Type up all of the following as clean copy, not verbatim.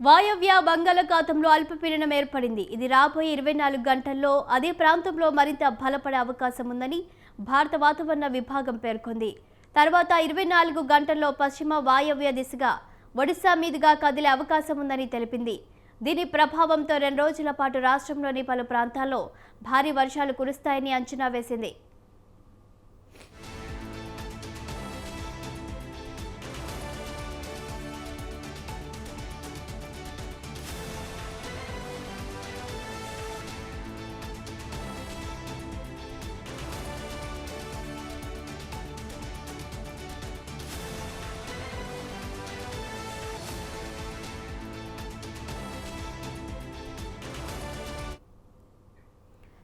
వాయవ్య బంగాళాఖాతంలో అల్పపీడనం ఏర్పడింది. ఇది రాబోయే 24 గంటల్లో అదే ప్రాంతంలో మరింత బలపడే అవకాశం ఉందని భారత వాతావరణ విభాగం పేర్కొంది. తర్వాత 24 గంటల్లో పశ్చిమ వాయవ్య దిశగా ఒడిశా మీదుగా కదిలే అవకాశం ఉందని తెలిపింది. దీని ప్రభావంతో 2 రోజుల పాటు రాష్ట్రంలోని పలు ప్రాంతాల్లో భారీ వర్షాలు కురుస్తాయని అంచనా వేసింది.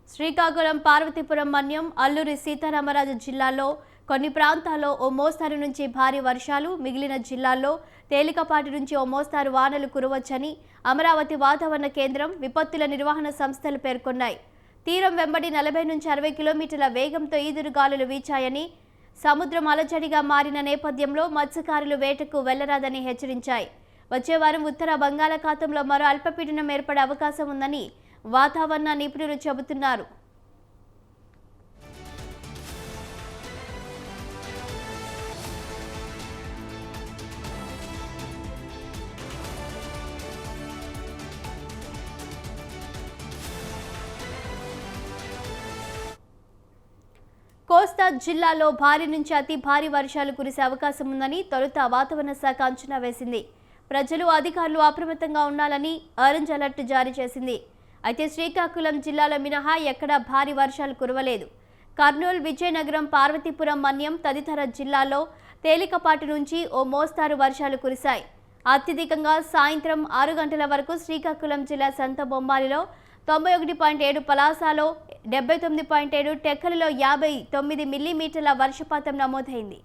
శ్రీకాకుళం, పార్వతీపురం మన్యం, అల్లూరి సీతారామరాజు జిల్లాల్లో కొన్ని ప్రాంతాల్లో ఓ మోస్తరు నుంచి భారీ వర్షాలు, మిగిలిన జిల్లాల్లో తేలికపాటి నుంచి ఓ మోస్తరు వానలు కురవచ్చని అమరావతి వాతావరణ కేంద్రం, విపత్తుల నిర్వహణ సంస్థలు పేర్కొన్నాయి. తీరం వెంబడి 40 నుంచి 60 కిలోమీటర్ల వేగంతో ఈదురుగాలులు వీచాయని, సముద్రం అలజడిగా మారిన నేపథ్యంలో మత్స్యకారులు వేటకు వెళ్లరాదని హెచ్చరించాయి. వచ్చే వారం ఉత్తర బంగాళాఖాతంలో మరో అల్పపీడనం ఏర్పడే అవకాశం ఉందని వాతావరణ నిపుణులు చెబుతున్నారు. కోస్తా జిల్లాలో భారీ నుంచి అతి భారీ వర్షాలు కురిసే అవకాశం ఉందని తొలుత వాతావరణ శాఖ అంచనా వేసింది. ప్రజలు, అధికారులు అప్రమత్తంగా ఉండాలని ఆరెంజ్ అలర్ట్ జారీ చేసింది. అయితే శ్రీకాకుళం జిల్లాలో మినహా ఎక్కడా భారీ వర్షాలు కురవలేదు. కర్నూలు, విజయనగరం, పార్వతీపురం మన్యం తదితర జిల్లాల్లో తేలికపాటి నుంచి ఓ మోస్తారు వర్షాలు కురిశాయి. అత్యధికంగా సాయంత్రం 6 గంటల వరకు శ్రీకాకుళం జిల్లా సంత బొమ్మాలిలో 91.7, పలాసలో 79.7, టెక్కలిలో 59 మిల్లీమీటర్ల వర్షపాతం నమోదైంది.